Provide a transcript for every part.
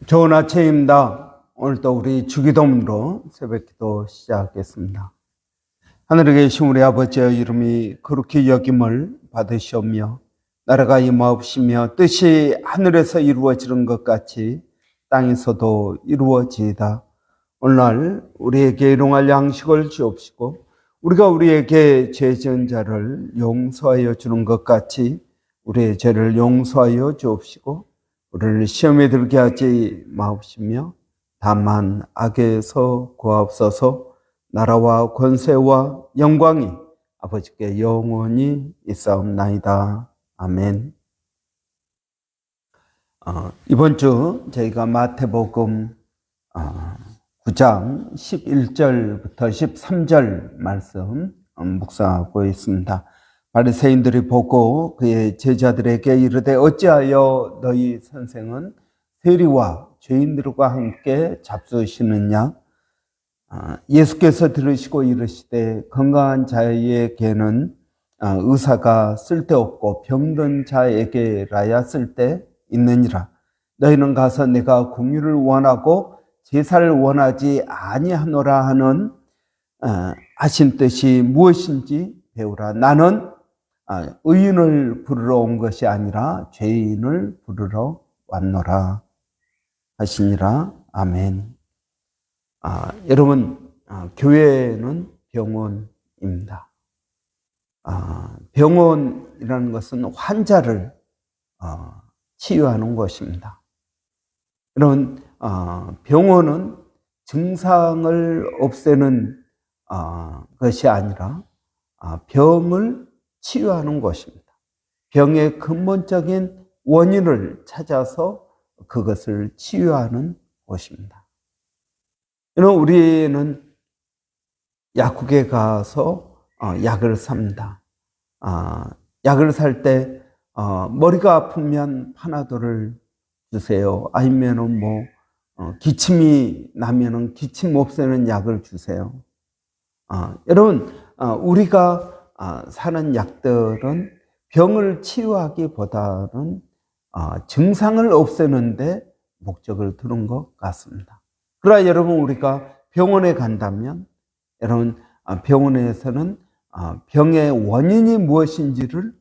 좋은 아침입니다. 오늘도 우리 주기도문으로 새벽기도 시작하겠습니다. 하늘에 계신 우리 아버지의 이름이 거룩히 여김을 받으시오며 나라가 임하옵시며 뜻이 하늘에서 이루어지는 것 같이 땅에서도 이루어지이다. 오늘날 우리에게 일용할 양식을 주옵시고 우리가 우리에게 죄 지은 자를 용서하여 주는 것 같이 우리의 죄를 용서하여 주옵시고 우리를 시험에 들게 하지 마옵시며 다만 악에서 구하옵소서. 나라와 권세와 영광이 아버지께 영원히 있사옵나이다. 아멘. 이번 주 저희가 마태복음 9장 11절부터 13절 말씀 묵상하고 있습니다. 바리새인들이 보고 그의 제자들에게 이르되 어찌하여 너희 선생은 세리와 죄인들과 함께 잡수시느냐? 예수께서 들으시고 이르시되 건강한 자에게는 의사가 쓸데없고 병든 자에게라야 쓸데 있느니라. 너희는 가서 내가 공유를 원하고 제사를 원하지 아니하노라 하는 하신 뜻이 무엇인지 배우라. 나는 의인을 부르러 온 것이 아니라 죄인을 부르러 왔노라 하시니라. 아멘. 여러분, 교회는 병원입니다. 병원이라는 것은 환자를 치유하는 것입니다. 여러분, 병원은 증상을 없애는 것이 아니라 병을 치유하는 것입니다. 병의 근본적인 원인을 찾아서 그것을 치유하는 것입니다. 우리는 약국에 가서 약을 삽니다. 약을 살 때 머리가 아프면 파나돌을 주세요. 아니면은 기침이 나면은 기침 없애는 약을 주세요. 여러분, 우리가 사는 약들은 병을 치유하기보다는 증상을 없애는데 목적을 두는 것 같습니다. 그러나 여러분, 우리가 병원에 간다면 여러분, 병원에서는 병의 원인이 무엇인지를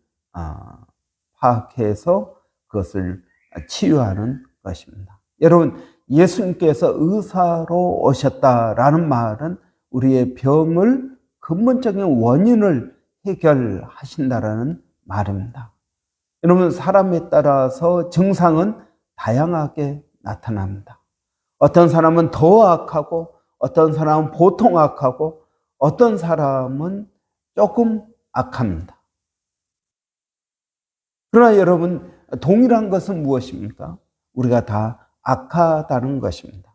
파악해서 그것을 치유하는 것입니다. 여러분, 예수님께서 의사로 오셨다라는 말은 우리의 병을 근본적인 원인을 해결하신다라는 말입니다. 여러분, 사람에 따라서 증상은 다양하게 나타납니다. 어떤 사람은 더 악하고 어떤 사람은 보통 악하고 어떤 사람은 조금 악합니다. 그러나 여러분, 동일한 것은 무엇입니까? 우리가 다 악하다는 것입니다.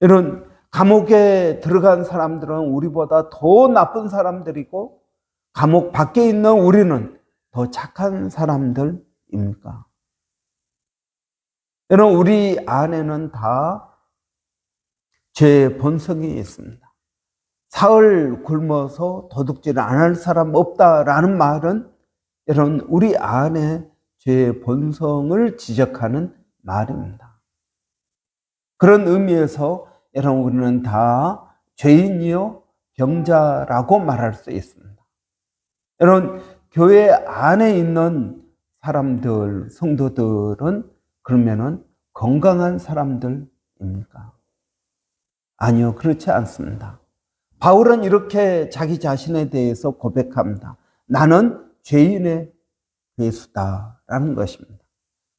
여러분, 감옥에 들어간 사람들은 우리보다 더 나쁜 사람들이고 감옥 밖에 있는 우리는 더 착한 사람들입니까? 여러분, 우리 안에는 다 죄의 본성이 있습니다. 사흘 굶어서 도둑질 안 할 사람 없다라는 말은 여러분, 우리 안에 죄의 본성을 지적하는 말입니다. 그런 의미에서 여러분, 우리는 다 죄인이요 병자라고 말할 수 있습니다. 여러분, 교회 안에 있는 사람들, 성도들은 그러면은 건강한 사람들입니까? 아니요, 그렇지 않습니다. 바울은 이렇게 자기 자신에 대해서 고백합니다. 나는 죄인의 괴수다라는 것입니다.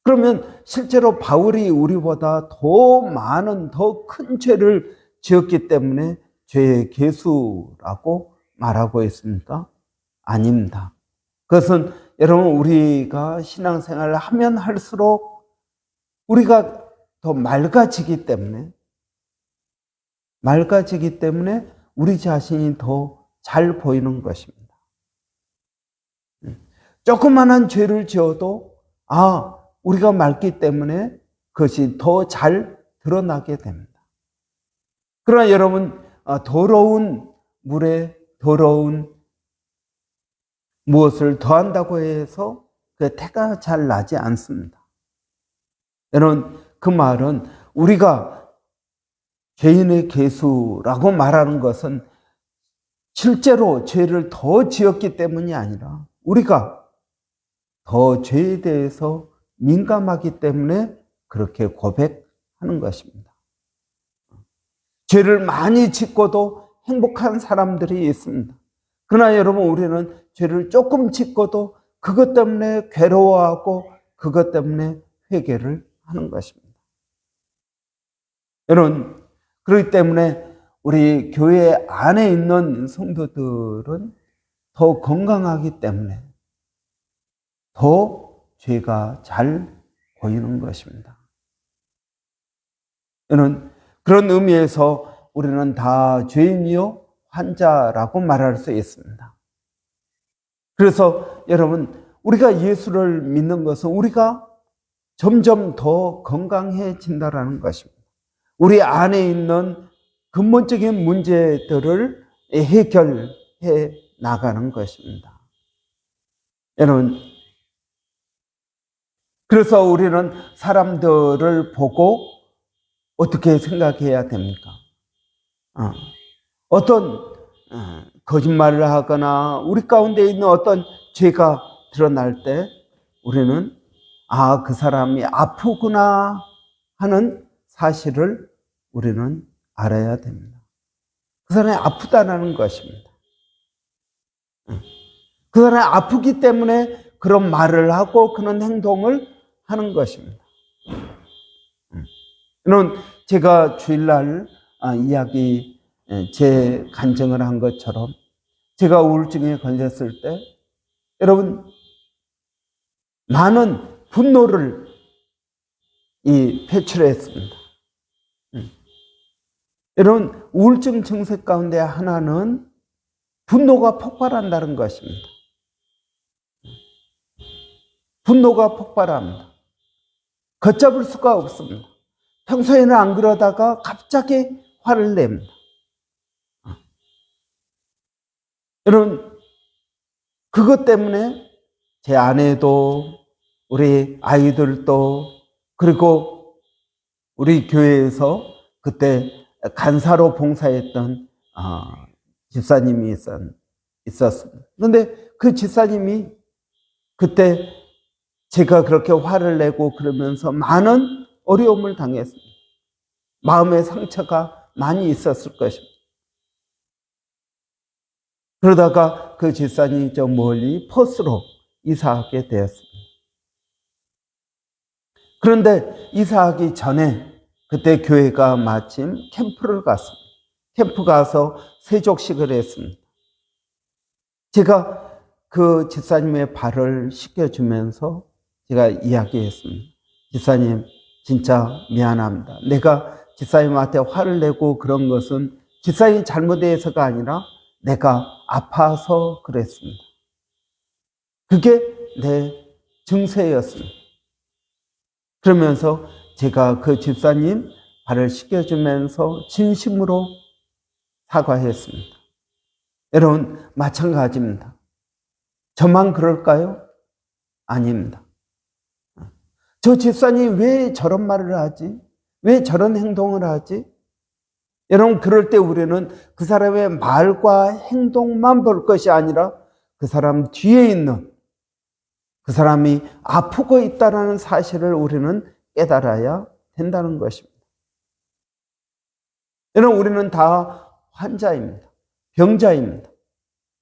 그러면 실제로 바울이 우리보다 더 많은, 더 큰 죄를 지었기 때문에 죄의 괴수라고 말하고 있습니까? 아닙니다. 그것은 여러분, 우리가 신앙생활을 하면 할수록 우리가 더 맑아지기 때문에 우리 자신이 더 잘 보이는 것입니다. 조그만한 죄를 지어도 우리가 맑기 때문에 그것이 더 잘 드러나게 됩니다. 그러나 여러분, 더러운 물에 더러운 무엇을 더한다고 해서 그 태가 잘 나지 않습니다. 여러분, 그 말은 우리가 죄인의 계수라고 말하는 것은 실제로 죄를 더 지었기 때문이 아니라 우리가 더 죄에 대해서 민감하기 때문에 그렇게 고백하는 것입니다. 죄를 많이 짓고도 행복한 사람들이 있습니다. 그러나 여러분, 우리는 죄를 조금 짓고도 그것 때문에 괴로워하고 그것 때문에 회개를 하는 것입니다. 여러분, 그렇기 때문에 우리 교회 안에 있는 성도들은 더 건강하기 때문에 더 죄가 잘 보이는 것입니다. 여러분, 그런 의미에서 우리는 다 죄인이요 환자라고 말할 수 있습니다. 그래서 여러분, 우리가 예수를 믿는 것은 우리가 점점 더 건강해진다는 것입니다. 우리 안에 있는 근본적인 문제들을 해결해 나가는 것입니다. 여러분, 그래서 우리는 사람들을 보고 어떻게 생각해야 됩니까? 어떤 거짓말을 하거나 우리 가운데 있는 어떤 죄가 드러날 때 우리는 그 사람이 아프구나 하는 사실을 우리는 알아야 됩니다. 그 사람이 아프다는 것입니다. 그 사람이 아프기 때문에 그런 말을 하고 그런 행동을 하는 것입니다. 여러분, 제가 주일날 이야기 제 간증을 한 것처럼 제가 우울증에 걸렸을 때 여러분, 많은 분노를 배출했습니다. 여러분, 우울증 증세 가운데 하나는 분노가 폭발한다는 것입니다. 분노가 폭발합니다. 걷잡을 수가 없습니다. 평소에는 안 그러다가 갑자기 화를 냅니다. 여러분, 그것 때문에 제 아내도 우리 아이들도 그리고 우리 교회에서 그때 간사로 봉사했던 집사님이 있었습니다. 그런데 그 집사님이 그때 제가 그렇게 화를 내고 그러면서 많은 어려움을 당했습니다. 마음의 상처가 많이 있었을 것입니다. 그러다가 그 집사님이 저 멀리 퍼스로 이사하게 되었습니다. 그런데 이사하기 전에 그때 교회가 마침 캠프를 갔습니다. 캠프 가서 세족식을 했습니다. 제가 그 집사님의 발을 씻겨주면서 제가 이야기했습니다. 집사님, 진짜 미안합니다. 내가 집사님한테 화를 내고 그런 것은 집사님 잘못해서가 아니라 내가 아파서 그랬습니다. 그게 내 증세였습니다. 그러면서 제가 그 집사님 발을 씻겨주면서 진심으로 사과했습니다. 여러분, 마찬가지입니다. 저만 그럴까요? 아닙니다. 저 집사님 왜 저런 말을 하지? 왜 저런 행동을 하지? 여러분, 그럴 때 우리는 그 사람의 말과 행동만 볼 것이 아니라 그 사람 뒤에 있는 그 사람이 아프고 있다는 사실을 우리는 깨달아야 된다는 것입니다. 여러분, 우리는 다 환자입니다. 병자입니다.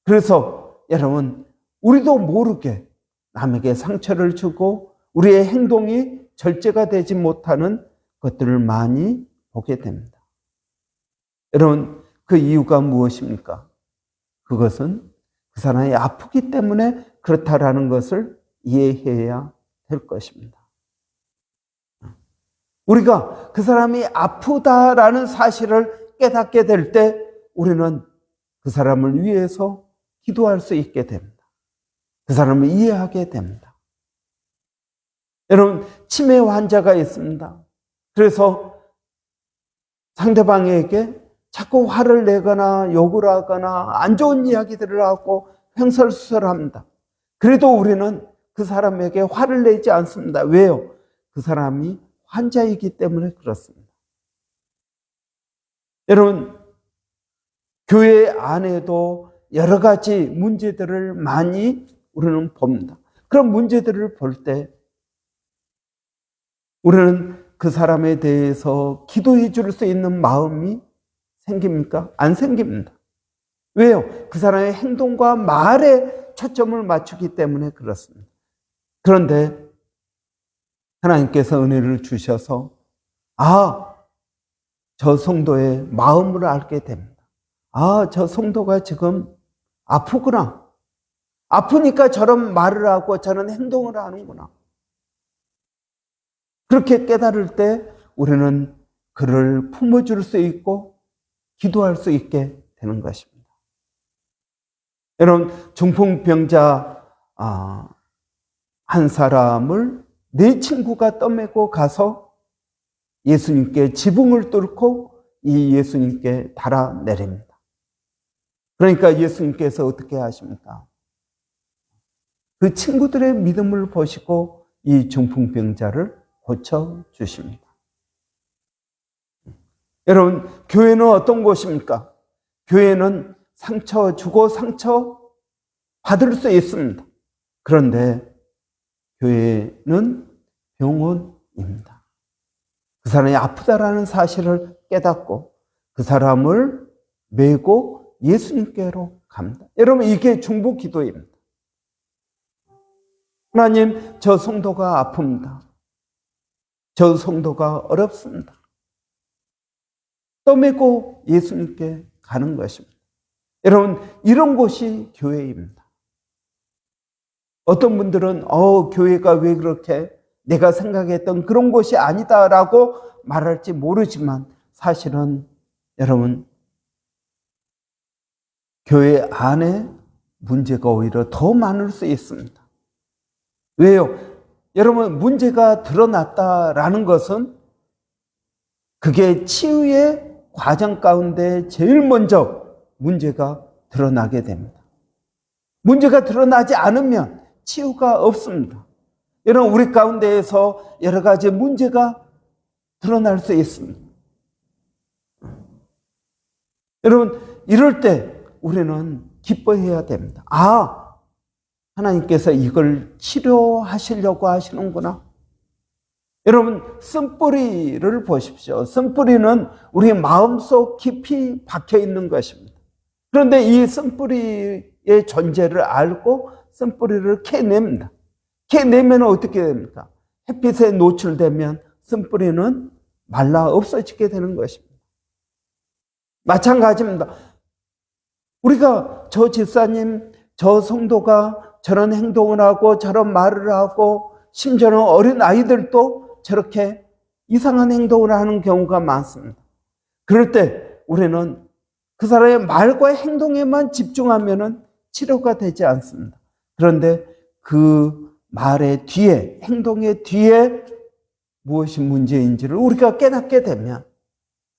그래서 여러분, 우리도 모르게 남에게 상처를 주고 우리의 행동이 절제가 되지 못하는 것들을 많이 보게 됩니다. 여러분, 그 이유가 무엇입니까? 그것은 그 사람이 아프기 때문에 그렇다라는 것을 이해해야 될 것입니다. 우리가 그 사람이 아프다라는 사실을 깨닫게 될 때 우리는 그 사람을 위해서 기도할 수 있게 됩니다. 그 사람을 이해하게 됩니다. 여러분, 치매 환자가 있습니다. 그래서 상대방에게 자꾸 화를 내거나 욕을 하거나 안 좋은 이야기들을 하고 횡설수설합니다. 그래도 우리는 그 사람에게 화를 내지 않습니다. 왜요? 그 사람이 환자이기 때문에 그렇습니다. 여러분, 교회 안에도 여러 가지 문제들을 많이 우리는 봅니다. 그런 문제들을 볼 때 우리는 그 사람에 대해서 기도해 줄 수 있는 마음이 생깁니까? 안 생깁니다. 왜요? 그 사람의 행동과 말에 초점을 맞추기 때문에 그렇습니다. 그런데 하나님께서 은혜를 주셔서 저 성도의 마음을 알게 됩니다. 저 성도가 지금 아프구나. 아프니까 저런 말을 하고 저런 행동을 하는구나. 그렇게 깨달을 때 우리는 그를 품어줄 수 있고 기도할 수 있게 되는 것입니다. 여러분, 중풍병자 한 사람을 네 친구가 떠매고 가서 예수님께 지붕을 뚫고 이 예수님께 달아내립니다. 그러니까 예수님께서 어떻게 하십니까? 그 친구들의 믿음을 보시고 이 중풍병자를 고쳐주십니다. 여러분, 교회는 어떤 곳입니까? 교회는 상처 주고 상처 받을 수 있습니다. 그런데 교회는 병원입니다. 그 사람이 아프다라는 사실을 깨닫고 그 사람을 메고 예수님께로 갑니다. 여러분, 이게 중보 기도입니다. 하나님, 저 성도가 아픕니다. 저 성도가 어렵습니다. 떠메고 예수님께 가는 것입니다. 여러분, 이런 곳이 교회입니다. 어떤 분들은 교회가 왜 그렇게 내가 생각했던 그런 곳이 아니다라고 말할지 모르지만 사실은 여러분, 교회 안에 문제가 오히려 더 많을 수 있습니다. 왜요? 여러분, 문제가 드러났다라는 것은 그게 치유의 과정 가운데 제일 먼저 문제가 드러나게 됩니다. 문제가 드러나지 않으면 치유가 없습니다. 여러분, 우리 가운데에서 여러 가지 문제가 드러날 수 있습니다. 여러분, 이럴 때 우리는 기뻐해야 됩니다. 하나님께서 이걸 치료하시려고 하시는구나. 여러분, 쓴뿌리를 보십시오. 쓴뿌리는 우리 마음속 깊이 박혀 있는 것입니다. 그런데 이 쓴뿌리의 존재를 알고 쓴뿌리를 캐냅니다. 캐내면 어떻게 됩니까? 햇빛에 노출되면 쓴뿌리는 말라 없어지게 되는 것입니다. 마찬가지입니다. 우리가 저 집사님, 저 성도가 저런 행동을 하고 저런 말을 하고 심지어는 어린 아이들도 저렇게 이상한 행동을 하는 경우가 많습니다. 그럴 때 우리는 그 사람의 말과 행동에만 집중하면 치료가 되지 않습니다. 그런데 그 말의 뒤에, 행동의 뒤에 무엇이 문제인지를 우리가 깨닫게 되면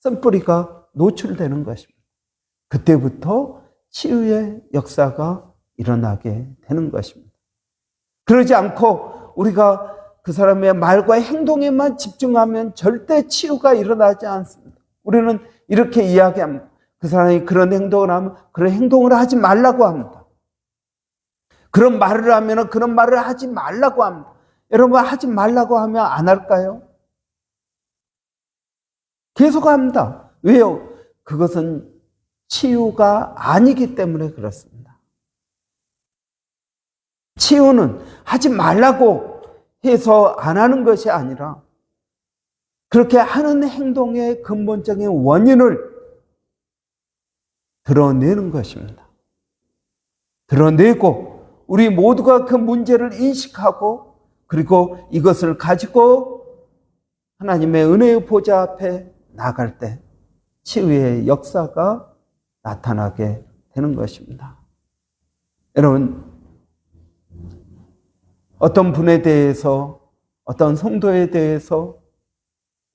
쓴뿌리가 노출되는 것입니다. 그때부터 치유의 역사가 일어나게 되는 것입니다. 그러지 않고 우리가 그 사람의 말과 행동에만 집중하면 절대 치유가 일어나지 않습니다. 우리는 이렇게 이야기합니다. 그 사람이 그런 행동을 하면 그런 행동을 하지 말라고 합니다. 그런 말을 하면 그런 말을 하지 말라고 합니다. 여러분, 하지 말라고 하면 안 할까요? 계속 합니다. 왜요? 그것은 치유가 아니기 때문에 그렇습니다. 치유는 하지 말라고 해서 안 하는 것이 아니라 그렇게 하는 행동의 근본적인 원인을 드러내는 것입니다. 드러내고 우리 모두가 그 문제를 인식하고 그리고 이것을 가지고 하나님의 은혜의 보좌 앞에 나갈 때 치유의 역사가 나타나게 되는 것입니다. 여러분, 어떤 분에 대해서, 어떤 성도에 대해서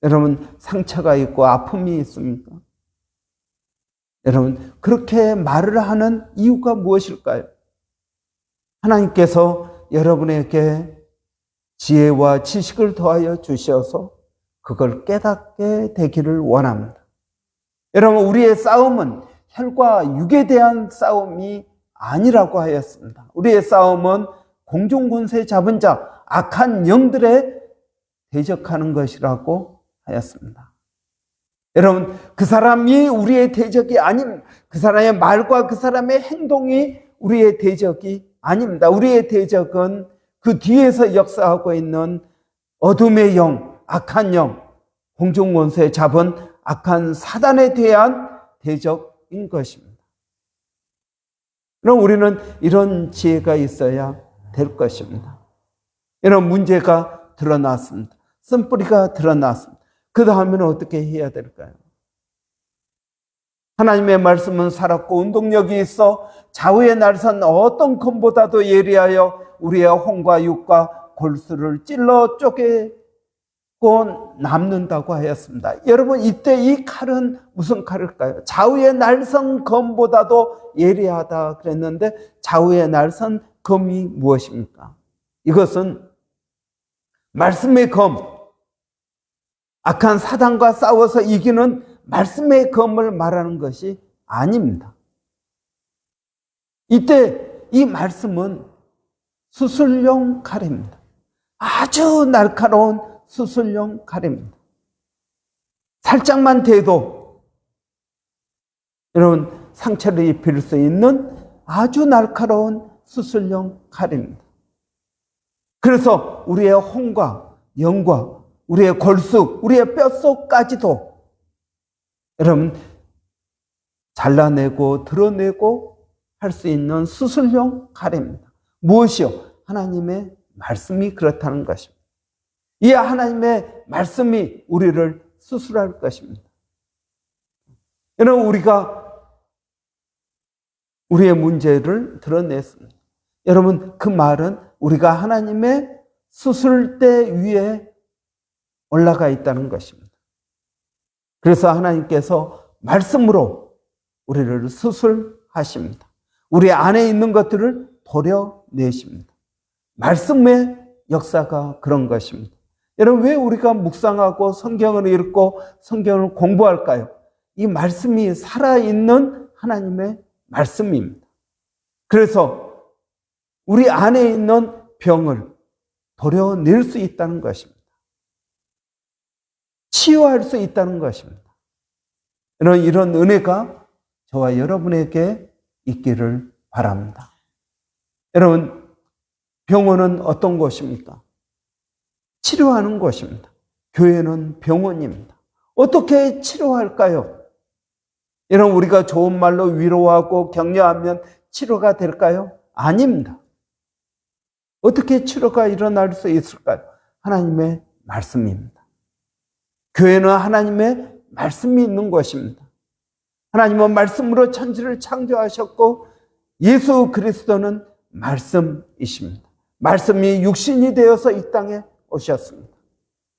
여러분 상처가 있고 아픔이 있습니까? 여러분, 그렇게 말을 하는 이유가 무엇일까요? 하나님께서 여러분에게 지혜와 지식을 더하여 주셔서 그걸 깨닫게 되기를 원합니다. 여러분, 우리의 싸움은 혈과 육에 대한 싸움이 아니라고 하였습니다. 우리의 싸움은 공중권세 잡은 자, 악한 영들에 대적하는 것이라고 하였습니다. 여러분, 그 사람이 우리의 대적이 아닙니다. 그 사람의 말과 그 사람의 행동이 우리의 대적이 아닙니다. 우리의 대적은 그 뒤에서 역사하고 있는 어둠의 영, 악한 영, 공중권세 잡은 악한 사단에 대한 대적인 것입니다. 그럼 우리는 이런 지혜가 있어야 될 것입니다. 이런 문제가 드러났습니다. 쓴뿌리가 드러났습니다. 그 다음에는 어떻게 해야 될까요? 하나님의 말씀은 살았고 운동력이 있어 좌우의 날선 어떤 검보다도 예리하여 우리의 혼과 육과 골수를 찔러 쪼개고 남는다고 하였습니다. 여러분, 이때 이 칼은 무슨 칼일까요? 좌우의 날선 검보다도 예리하다 그랬는데 좌우의 날선 검이 무엇입니까? 이것은 말씀의 검, 악한 사단과 싸워서 이기는 말씀의 검을 말하는 것이 아닙니다. 이때 이 말씀은 수술용 칼입니다. 아주 날카로운 수술용 칼입니다. 살짝만 대도 여러분 상처를 입힐 수 있는 아주 날카로운 수술용 칼입니다. 그래서 우리의 혼과 영과 우리의 골수, 우리의 뼛속까지도 여러분 잘라내고 드러내고 할 수 있는 수술용 칼입니다. 무엇이요? 하나님의 말씀이 그렇다는 것입니다. 이 하나님의 말씀이 우리를 수술할 것입니다. 여러분, 우리가 우리의 문제를 드러냈습니다. 여러분, 그 말은 우리가 하나님의 수술대 위에 올라가 있다는 것입니다. 그래서 하나님께서 말씀으로 우리를 수술하십니다. 우리 안에 있는 것들을 도려내십니다. 말씀의 역사가 그런 것입니다. 여러분, 왜 우리가 묵상하고 성경을 읽고 성경을 공부할까요? 이 말씀이 살아있는 하나님의 말씀입니다. 그래서 우리 안에 있는 병을 도려낼 수 있다는 것입니다. 치유할 수 있다는 것입니다. 이런 은혜가 저와 여러분에게 있기를 바랍니다. 여러분, 병원은 어떤 곳입니까? 치료하는 곳입니다. 교회는 병원입니다. 어떻게 치료할까요? 여러분, 우리가 좋은 말로 위로하고 격려하면 치료가 될까요? 아닙니다. 어떻게 치료가 일어날 수 있을까요? 하나님의 말씀입니다. 교회는 하나님의 말씀이 있는 곳입니다. 하나님은 말씀으로 천지를 창조하셨고 예수 그리스도는 말씀이십니다. 말씀이 육신이 되어서 이 땅에 오셨습니다.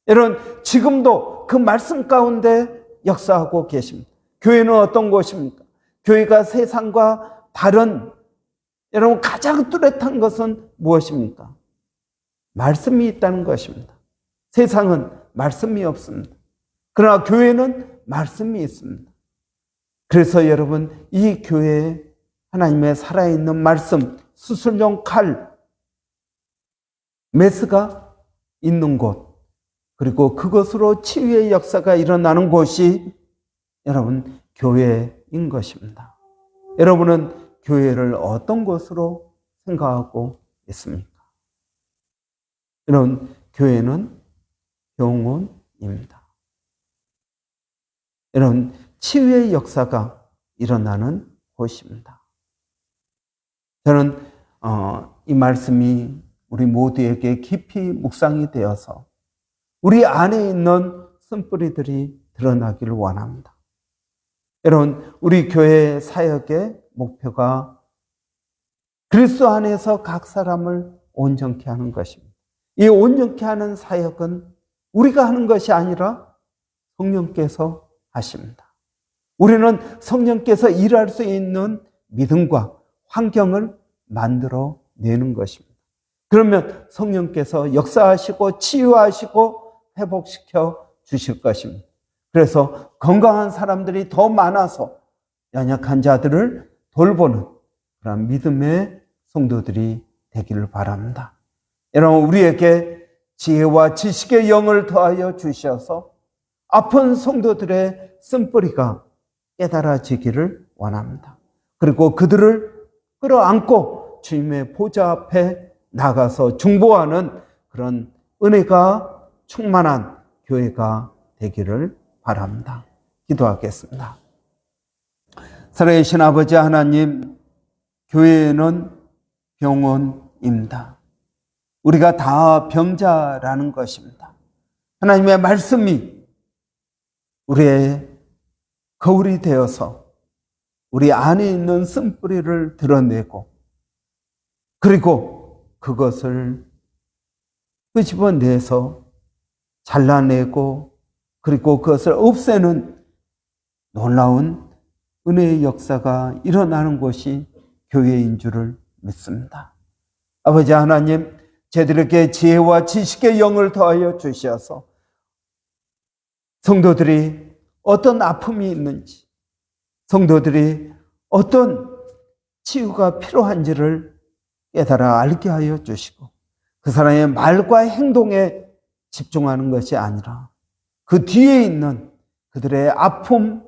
여러분, 지금도 그 말씀 가운데 역사하고 계십니다. 교회는 어떤 곳입니까? 교회가 세상과 다른, 여러분, 가장 뚜렷한 것은 무엇입니까? 말씀이 있다는 것입니다. 세상은 말씀이 없습니다. 그러나 교회는 말씀이 있습니다. 그래서 여러분, 이 교회에 하나님의 살아있는 말씀, 수술용 칼, 메스가 있는 곳, 그리고 그것으로 치유의 역사가 일어나는 곳이 여러분 교회인 것입니다. 여러분은 교회를 어떤 곳으로 생각하고 있습니까? 여러분, 교회는 병원입니다. 여러분, 치유의 역사가 일어나는 곳입니다. 저는 이 말씀이 우리 모두에게 깊이 묵상이 되어서 우리 안에 있는 쓴뿌리들이 드러나기를 원합니다. 여러분, 우리 교회 사역의 목표가 그리스도 안에서 각 사람을 온전케 하는 것입니다. 이 온전케 하는 사역은 우리가 하는 것이 아니라 성령께서 하십니다. 우리는 성령께서 일할 수 있는 믿음과 환경을 만들어 내는 것입니다. 그러면 성령께서 역사하시고 치유하시고 회복시켜 주실 것입니다. 그래서 건강한 사람들이 더 많아서 연약한 자들을 돌보는 그런 믿음의 성도들이 되기를 바랍니다. 여러분, 우리에게 지혜와 지식의 영을 더하여 주셔서 아픈 성도들의 쓴뿌리가 깨달아지기를 원합니다. 그리고 그들을 끌어안고 주님의 보좌 앞에 나가서 중보하는 그런 은혜가 충만한 교회가 되기를 바랍니다. 기도하겠습니다. 살아계신 아버지 하나님, 교회는 병원입니다. 우리가 다 병자라는 것입니다. 하나님의 말씀이 우리의 거울이 되어서 우리 안에 있는 쓴뿌리를 드러내고 그리고 그것을 끄집어내서 잘라내고 그리고 그것을 없애는 놀라운 은혜의 역사가 일어나는 곳이 교회인 줄을 믿습니다. 아버지 하나님, 저희들에게 지혜와 지식의 영을 더하여 주셔서 성도들이 어떤 아픔이 있는지, 성도들이 어떤 치유가 필요한지를 깨달아 알게 하여 주시고 그 사람의 말과 행동에 집중하는 것이 아니라 그 뒤에 있는 그들의 아픔,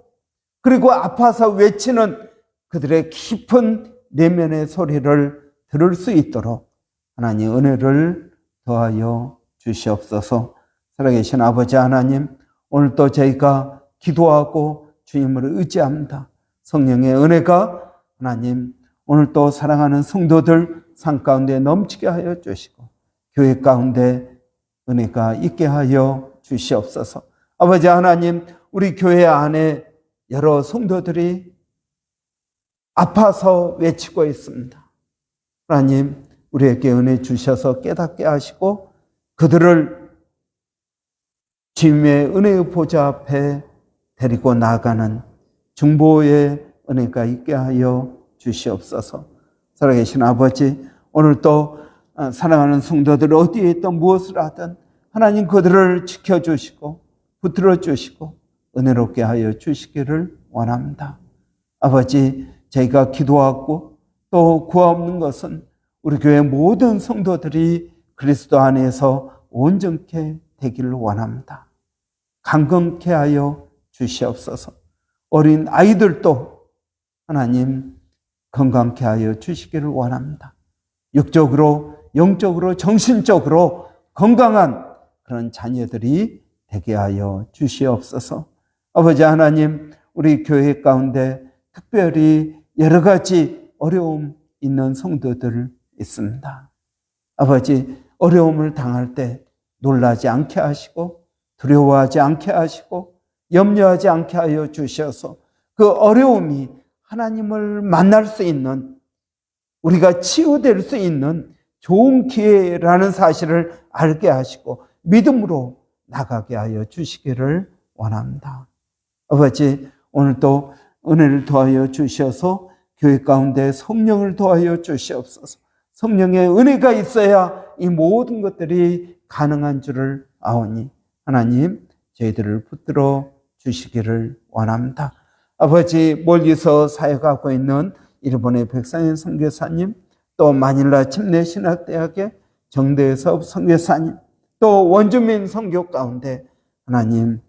그리고 아파서 외치는 그들의 깊은 내면의 소리를 들을 수 있도록 하나님 은혜를 더하여 주시옵소서. 살아계신 아버지 하나님, 오늘도 저희가 기도하고 주님을 의지합니다. 성령의 은혜가 하나님 오늘도 사랑하는 성도들 삶 가운데 넘치게 하여 주시고 교회 가운데 은혜가 있게 하여 주시옵소서. 아버지 하나님, 우리 교회 안에 여러 성도들이 아파서 외치고 있습니다. 하나님, 우리에게 은혜 주셔서 깨닫게 하시고 그들을 주님의 은혜의 보좌 앞에 데리고 나가는 중보의 은혜가 있게 하여 주시옵소서. 살아계신 아버지, 오늘도 사랑하는 성도들 어디에 있든 무엇을 하든 하나님 그들을 지켜주시고 붙들어 주시고 은혜롭게 하여 주시기를 원합니다. 아버지, 저희가 기도하고 또 구하옵는 것은 우리 교회 모든 성도들이 그리스도 안에서 온전케 되기를 원합니다. 강건케 하여 주시옵소서. 어린 아이들도 하나님 건강케 하여 주시기를 원합니다. 육적으로, 영적으로, 정신적으로 건강한 그런 자녀들이 되게 하여 주시옵소서. 아버지 하나님, 우리 교회 가운데 특별히 여러 가지 어려움 있는 성도들 있습니다. 아버지, 어려움을 당할 때 놀라지 않게 하시고 두려워하지 않게 하시고 염려하지 않게 하여 주셔서 그 어려움이 하나님을 만날 수 있는, 우리가 치유될 수 있는 좋은 기회라는 사실을 알게 하시고 믿음으로 나가게 하여 주시기를 원합니다. 아버지, 오늘도 은혜를 더하여 주셔서 교회 가운데 성령을 더하여 주시옵소서. 성령의 은혜가 있어야 이 모든 것들이 가능한 줄을 아오니 하나님 저희들을 붙들어 주시기를 원합니다. 아버지, 멀리서 사역하고 있는 일본의 백상현 선교사님, 또 마닐라 침례신학대학의 정대섭 선교사님, 또 원주민 선교 가운데 하나님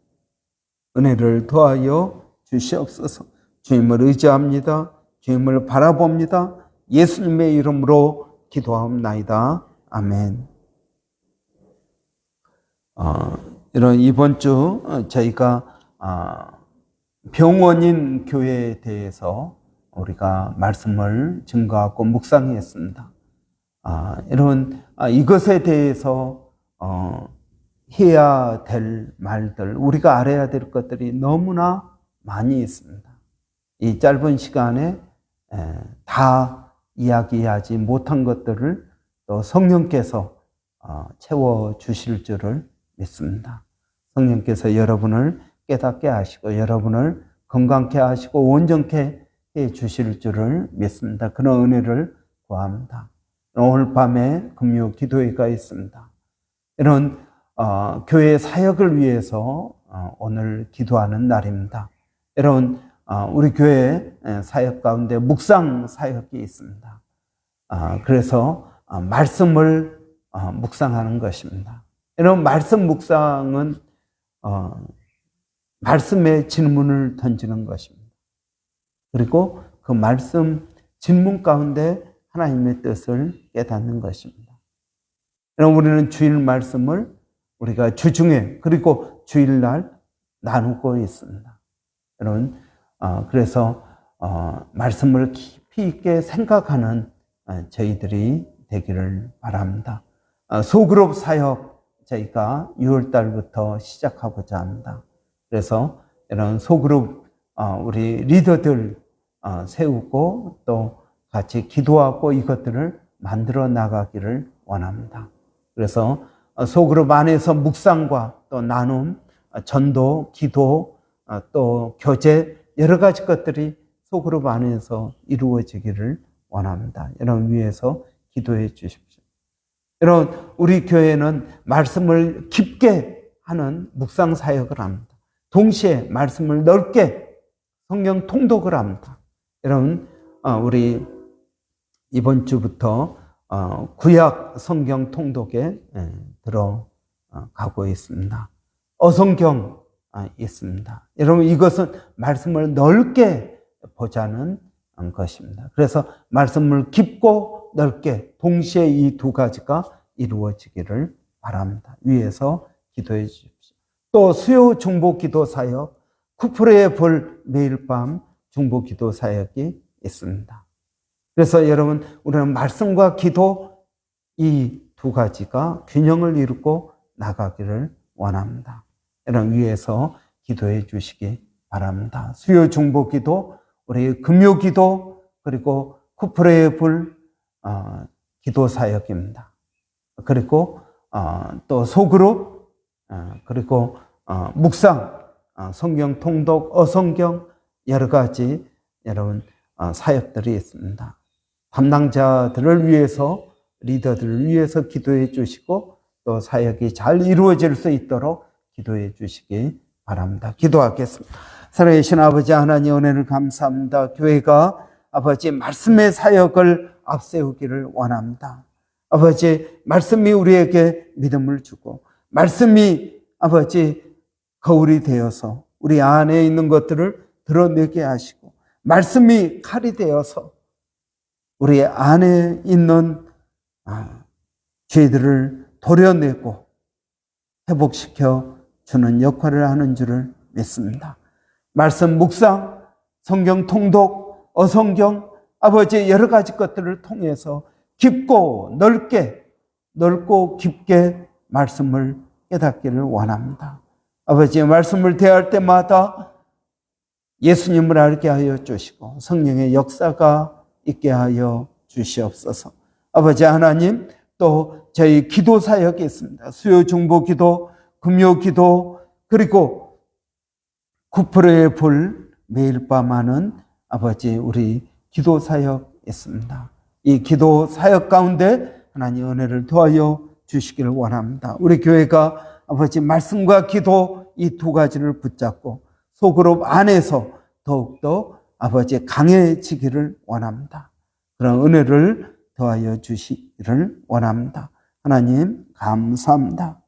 은혜를 더하여 주시옵소서. 주님을 의지합니다. 주님을 바라봅니다. 예수님의 이름으로 기도하옵나이다. 아멘. 이번 주 저희가 병원인 교회에 대해서 우리가 말씀을 증거하고 묵상했습니다. 이것에 대해서 해야 될 말들, 우리가 알아야 될 것들이 너무나 많이 있습니다. 이 짧은 시간에 다 이야기하지 못한 것들을 또 성령께서 채워주실 줄을 믿습니다. 성령께서 여러분을 깨닫게 하시고 여러분을 건강케 하시고 온전케 해 주실 줄을 믿습니다. 그런 은혜를 구합니다. 오늘 밤에 금요 기도회가 있습니다. 이런 교회 사역을 위해서 오늘 기도하는 날입니다. 여러분, 우리 교회 사역 가운데 묵상 사역이 있습니다. 그래서 말씀을 묵상하는 것입니다. 여러분, 말씀 묵상은 말씀에 질문을 던지는 것입니다. 그리고 그 말씀 질문 가운데 하나님의 뜻을 깨닫는 것입니다. 여러분, 우리는 주일 말씀을 우리가 주중에 그리고 주일날 나누고 있습니다. 여러분, 그래서 말씀을 깊이 있게 생각하는 저희들이 되기를 바랍니다. 소그룹 사역 저희가 6월 달부터 시작하고자 합니다. 그래서 이런 소그룹 우리 리더들 세우고 또 같이 기도하고 이것들을 만들어 나가기를 원합니다. 그래서 소그룹 안에서 묵상과 또 나눔, 전도, 기도, 또 교제 여러 가지 것들이 소그룹 안에서 이루어지기를 원합니다. 여러분 위해서 기도해 주십시오. 여러분, 우리 교회는 말씀을 깊게 하는 묵상 사역을 합니다. 동시에 말씀을 넓게 성경 통독을 합니다. 여러분, 우리 이번 주부터 구약 성경 통독에 들어가고 있습니다. 어성경 있습니다. 여러분, 이것은 말씀을 넓게 보자는 것입니다. 그래서 말씀을 깊고 넓게 동시에 이 두 가지가 이루어지기를 바랍니다. 위에서 기도해 주십시오. 또 수요 중보 기도 사역, 쿠프레의 불 매일 밤 중보 기도 사역이 있습니다. 그래서 여러분, 우리는 말씀과 기도 이 두 가지가 균형을 이루고 나가기를 원합니다. 여러분 위에서 기도해 주시기 바랍니다. 수요 중보 기도, 우리 금요 기도, 그리고 쿠프레의 불 기도 사역입니다. 그리고 또 소그룹, 그리고 묵상, 성경 통독, 어성경 여러 가지 여러분 사역들이 있습니다. 담당자들을 위해서, 리더들을 위해서 기도해 주시고 또 사역이 잘 이루어질 수 있도록 기도해 주시기 바랍니다. 기도하겠습니다. 살아계신 아버지 하나님, 은혜를 감사합니다. 교회가 아버지 말씀의 사역을 앞세우기를 원합니다. 아버지, 말씀이 우리에게 믿음을 주고 말씀이 아버지 거울이 되어서 우리 안에 있는 것들을 드러내게 하시고 말씀이 칼이 되어서 우리 안에 있는 죄들을 도려내고 회복시켜 주는 역할을 하는 줄을 믿습니다. 말씀 묵상, 성경 통독, 어성경, 아버지 여러 가지 것들을 통해서 깊고 넓고 깊게 말씀을 깨닫기를 원합니다. 아버지의 말씀을 대할 때마다 예수님을 알게 하여 주시고 성령의 역사가 있게 하여 주시옵소서. 아버지 하나님, 또 저희 기도 사역이 있습니다. 수요 중보 기도, 금요 기도, 그리고 쿠프레의 불 매일 밤 하는 아버지 우리 기도 사역 있습니다. 이 기도 사역 가운데 하나님 은혜를 더하여 주시기를 원합니다. 우리 교회가 아버지 말씀과 기도 이 두 가지를 붙잡고 소그룹 안에서 더욱더 아버지 강해지기를 원합니다. 그런 은혜를 더하여 주시기를 원합니다. 하나님 감사합니다.